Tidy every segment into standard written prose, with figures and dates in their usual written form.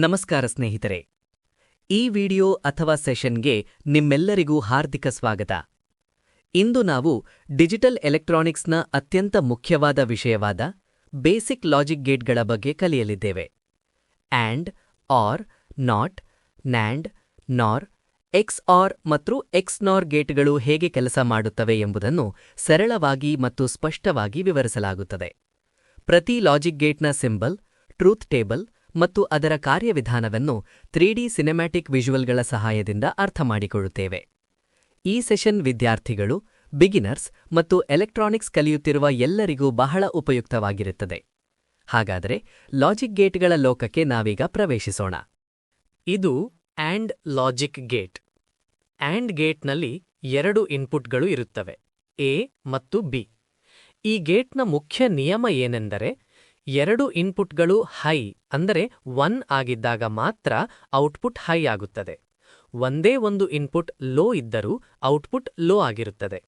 ನಮಸ್ಕಾರ ಸ್ನೇಹಿತರೆ. ಈ ವಿಡಿಯೋ ಅಥವಾ ಸೆಷನ್ಗೆ ನಿಮ್ಮೆಲ್ಲರಿಗೂ ಹಾರ್ದಿಕ ಸ್ವಾಗತ. ಇಂದು ನಾವು ಡಿಜಿಟಲ್ ಎಲೆಕ್ಟ್ರಾನಿಕ್ಸ್ನ ಅತ್ಯಂತ ಮುಖ್ಯವಾದ ವಿಷಯವಾದ ಬೇಸಿಕ್ ಲಾಜಿಕ್ ಗೇಟ್ಗಳ ಬಗ್ಗೆ ಕಲಿಯಲಿದ್ದೇವೆ. ಆಂಡ್, ಆರ್, ನಾಟ್, ನ್ಯಾಂಡ್, ನಾರ್, ಎಕ್ಸ್-ಆರ್ ಮತ್ತು ಎಕ್ಸ್-ನಾರ್ ಗೇಟ್ಗಳು ಹೇಗೆ ಕೆಲಸ ಮಾಡುತ್ತವೆ ಎಂಬುದನ್ನು ಸರಳವಾಗಿ ಮತ್ತು ಸ್ಪಷ್ಟವಾಗಿ ವಿವರಿಸಲಾಗುತ್ತದೆ. ಪ್ರತಿ ಲಾಜಿಕ್ ಗೇಟ್ನ ಸಿಂಬಲ್, ಟ್ರೂತ್ ಟೇಬಲ್ ಮತ್ತು ಅದರ ಕಾರ್ಯವಿಧಾನವನ್ನು 3D ಸಿನೆಮ್ಯಾಟಿಕ್ ವಿಜುವಲ್ಗಳ ಸಹಾಯದಿಂದ ಅರ್ಥಮಾಡಿಕೊಳ್ಳುತ್ತೇವೆ. ಈ ಸೆಷನ್ ವಿದ್ಯಾರ್ಥಿಗಳು, ಬಿಗಿನರ್ಸ್ ಮತ್ತು ಎಲೆಕ್ಟ್ರಾನಿಕ್ಸ್ ಕಲಿಯುತ್ತಿರುವ ಎಲ್ಲರಿಗೂ ಬಹಳ ಉಪಯುಕ್ತವಾಗಿರುತ್ತದೆ. ಹಾಗಾದರೆ ಲಾಜಿಕ್ ಗೇಟ್ಗಳ ಲೋಕಕ್ಕೆ ನಾವೀಗ ಪ್ರವೇಶಿಸೋಣ. ಇದು ಆಂಡ್ ಲಾಜಿಕ್ ಗೇಟ್. ಆಂಡ್ ಗೇಟ್ನಲ್ಲಿ 2 ಇನ್ಪುಟ್ಗಳು ಇರುತ್ತವೆ, ಎ ಮತ್ತು ಬಿ. ಈ ಗೇಟ್ನ ಮುಖ್ಯ ನಿಯಮ ಏನೆಂದರೆ, 2 ಇನ್ಪುಟ್ಗಳು ಹೈ ಅಂದರೆ 1 ಆಗಿದ್ದಾಗ ಮಾತ್ರ ಔಟ್ಪುಟ್ ಹೈ ಆಗುತ್ತದೆ. ಒಂದೇ ಒಂದು ಇನ್ಪುಟ್ ಲೋ ಇದ್ದರೂ ಔಟ್ಪುಟ್ ಲೋ ಆಗಿರುತ್ತದೆ.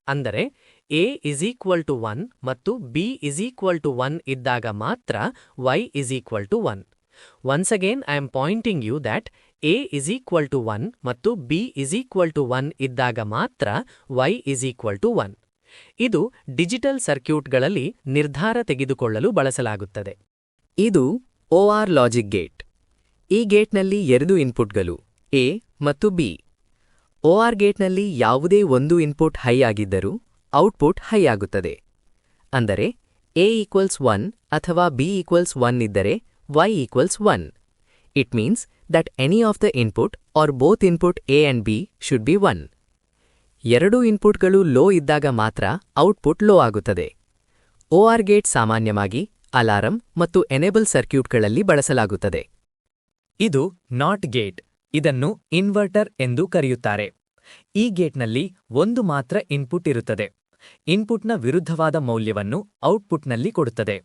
ಅಂದರೆ ಎ = 1 ಮತ್ತು ಬಿ = 1 ಇದ್ದಾಗ ಮಾತ್ರ y = 1. Once again I am pointing you that a = 1 ಮತ್ತು b = 1 ಇದ್ದಾಗ ಮಾತ್ರ y = 1. ಇದು ಡಿಜಿಟಲ್ ಸರ್ಕ್ಯೂಟ್ಗಳಲ್ಲಿ ನಿರ್ಧಾರ ತೆಗೆದುಕೊಳ್ಳಲು ಬಳಸಲಾಗುತ್ತದೆ. ಇದು OR ಲಾಜಿಕ್ ಗೇಟ್. ಈ ಗೇಟ್ನಲ್ಲಿ 2 ಇನ್ಪುಟ್ಗಳು ಎ ಮತ್ತು ಬಿ. OR ಗೇಟ್ನಲ್ಲಿ ಯಾವುದೇ ಒಂದು ಇನ್ಪುಟ್ ಹೈ ಆಗಿದ್ದರೂ ಔಟ್ಪುಟ್ ಹೈ ಆಗುತ್ತದೆ. ಅಂದರೆ ಎ = 1 ಅಥವಾ ಬಿ = 1 ಇದ್ದರೆ y = 1. It means that any of the input or both input A and B should be 1. 2 ಇನ್ಪುಟ್ಗಳು low ಇದ್ದಾಗ ಮಾತ್ರ ಔಟ್ಪುಟ್ ಲೋ ಆಗುತ್ತದೆ. OR ಗೇಟ್ ಸಾಮಾನ್ಯವಾಗಿ ಅಲಾರಂ ಮತ್ತು ಎನೇಬಲ್ ಸರ್ಕ್ಯೂಟ್ಗಳಲ್ಲಿ ಬಳಸಲಾಗುತ್ತದೆ. ಇದು ನಾಟ್ ಗೇಟ್. ಇದನ್ನು ಇನ್ವರ್ಟರ್ ಎಂದು ಕರೆಯುತ್ತಾರೆ. ಈ ಗೇಟ್ನಲ್ಲಿ ಒಂದು ಮಾತ್ರ ಇನ್ಪುಟ್ ಇರುತ್ತದೆ. ಇನ್ಪುಟ್ನ ವಿರುದ್ಧವಾದ ಮೌಲ್ಯವನ್ನು ಔಟ್ಪುಟ್ನಲ್ಲಿ ಕೊಡುತ್ತದೆ.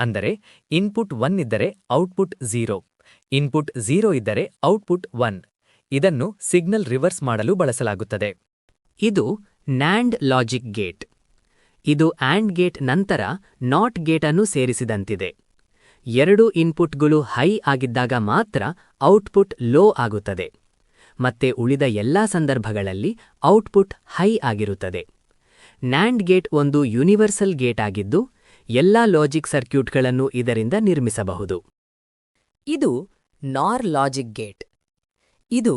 ಅಂದರೆ ಇನ್ಪುಟ್ 1 ಇದ್ದರೆ ಔಟ್ಪುಟ್ 0, ಇನ್ಪುಟ್ 0 ಇದ್ದರೆ ಔಟ್ಪುಟ್ 1. ಇದನ್ನು ಸಿಗ್ನಲ್ ರಿವರ್ಸ್ ಮಾಡಲು ಬಳಸಲಾಗುತ್ತದೆ. ಇದು ನ್ಯಾಂಡ್ ಲಾಜಿಕ್ ಗೇಟ್. ಇದು ಆಂಡ್ ಗೇಟ್ ನಂತರ ನಾಟ್ ಗೇಟ್ ಅನ್ನು ಸೇರಿಸಿದಂತಿದೆ. 2 ಇನ್ಪುಟ್ಗಳು ಹೈ ಆಗಿದ್ದಾಗ ಮಾತ್ರ ಔಟ್ಪುಟ್ ಲೋ ಆಗುತ್ತದೆ. ಮತ್ತೆ ಉಳಿದ ಎಲ್ಲಾ ಸಂದರ್ಭಗಳಲ್ಲಿ ಔಟ್ಪುಟ್ ಹೈ ಆಗಿರುತ್ತದೆ. ನ್ಯಾಂಡ್ ಗೇಟ್ ಒಂದು ಯೂನಿವರ್ಸಲ್ ಗೇಟ್ ಆಗಿದ್ದು, ಎಲ್ಲಾ ಲಾಜಿಕ್ ಸರ್ಕ್ಯೂಟ್ಗಳನ್ನು ಇದರಿಂದ ನಿರ್ಮಿಸಬಹುದು. ಇದು ನಾರ್ ಲಾಜಿಕ್ ಗೇಟ್. ಇದು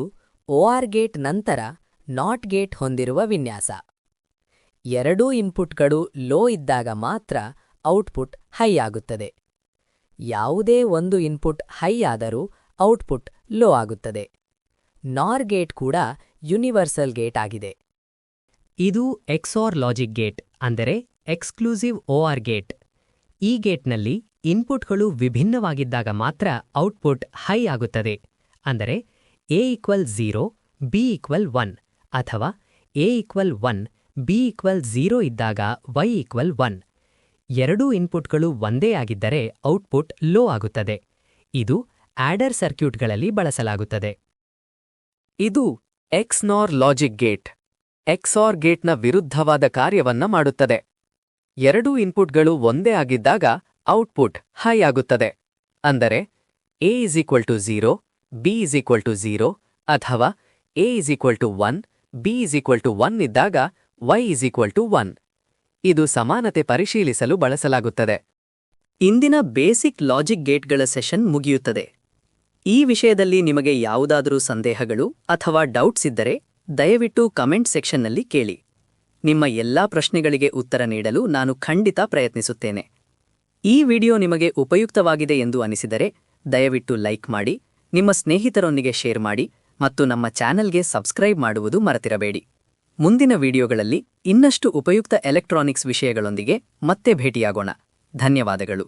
OR ಗೇಟ್ ನಂತರ ನಾಟ್ ಗೇಟ್ ಹೊಂದಿರುವ ವಿನ್ಯಾಸ. 2 ಇನ್ಪುಟ್ಗಳು ಲೋ ಇದ್ದಾಗ ಮಾತ್ರ ಔಟ್ಪುಟ್ ಹೈ ಆಗುತ್ತದೆ. ಯಾವುದೇ ಒಂದು ಇನ್ಪುಟ್ ಹೈ ಆದರೂ ಔಟ್ಪುಟ್ ಲೋ ಆಗುತ್ತದೆ. ನಾರ್ ಗೇಟ್ ಕೂಡ ಯೂನಿವರ್ಸಲ್ ಗೇಟ್ ಆಗಿದೆ. ಇದು XOR ಲಾಜಿಕ್ ಗೇಟ್, ಅಂದರೆ ಎಕ್ಸ್ಕ್ಲೂಸಿವ್ OR ಗೇಟ್. ಈ ಗೇಟ್ನಲ್ಲಿ ಇನ್ಪುಟ್ಗಳು ವಿಭಿನ್ನವಾಗಿದ್ದಾಗ ಮಾತ್ರ ಔಟ್ಪುಟ್ ಹೈ ಆಗುತ್ತದೆ. ಅಂದರೆ A = 0, B = 1 ಅಥವಾ A = 1, B = 0 ಇದ್ದಾಗ y = 1. 2 ಇನ್ಪುಟ್ಗಳು ಒಂದೇ ಆಗಿದ್ದರೆ ಔಟ್ಪುಟ್ ಲೋ ಆಗುತ್ತದೆ. ಇದು ಆಡರ್ ಸರ್ಕ್ಯೂಟ್ಗಳಲ್ಲಿ ಬಳಸಲಾಗುತ್ತದೆ. ಇದು ಎಕ್ಸ್-ನಾರ್ ಲಾಜಿಕ್ ಗೇಟ್. XOR ಗೇಟ್ನ ವಿರುದ್ಧವಾದ ಕಾರ್ಯವನ್ನ ಮಾಡುತ್ತದೆ. 2 ಇನ್ಪುಟ್ಗಳು ಒಂದೇ ಆಗಿದ್ದಾಗ ಔಟ್ಪುಟ್ ಹೈ ಆಗುತ್ತದೆ. ಅಂದರೆ A = 0, B = 0 ಅಥವಾ A = 1, B = 1 ಇದ್ದಾಗ y = 1. ಇದು ಸಮಾನತೆ ಪರಿಶೀಲಿಸಲು ಬಳಸಲಾಗುತ್ತದೆ. ಇಂದಿನ ಬೇಸಿಕ್ ಲಾಜಿಕ್ ಗೇಟ್ಗಳ ಸೆಷನ್ ಮುಗಿಯುತ್ತದೆ. ಈ ವಿಷಯದಲ್ಲಿ ನಿಮಗೆ ಯಾವುದಾದರೂ ಸಂದೇಹಗಳು ಅಥವಾ ಡೌಟ್ಸ್ ಇದ್ದರೆ ದಯವಿಟ್ಟು ಕಮೆಂಟ್ ಸೆಕ್ಷನ್ನಲ್ಲಿ ಕೇಳಿ. ನಿಮ್ಮ ಎಲ್ಲಾ ಪ್ರಶ್ನೆಗಳಿಗೆ ಉತ್ತರ ನೀಡಲು ನಾನು ಖಂಡಿತ ಪ್ರಯತ್ನಿಸುತ್ತೇನೆ. ಈ ವಿಡಿಯೋ ನಿಮಗೆ ಉಪಯುಕ್ತವಾಗಿದೆ ಎಂದು ಅನಿಸಿದರೆ ದಯವಿಟ್ಟು ಲೈಕ್ ಮಾಡಿ, ನಿಮ್ಮ ಸ್ನೇಹಿತರೊಂದಿಗೆ ಶೇರ್ ಮಾಡಿ ಮತ್ತು ನಮ್ಮ ಚಾನೆಲ್ಗೆ ಸಬ್ಸ್ಕ್ರೈಬ್ ಮಾಡುವುದು ಮರೆತಿರಬೇಡಿ. ಮುಂದಿನ ವಿಡಿಯೋಗಳಲ್ಲಿ ಇನ್ನಷ್ಟು ಉಪಯುಕ್ತ ಎಲೆಕ್ಟ್ರಾನಿಕ್ಸ್ ವಿಷಯಗಳೊಂದಿಗೆ ಮತ್ತೆ ಭೇಟಿಯಾಗೋಣ. ಧನ್ಯವಾದಗಳು.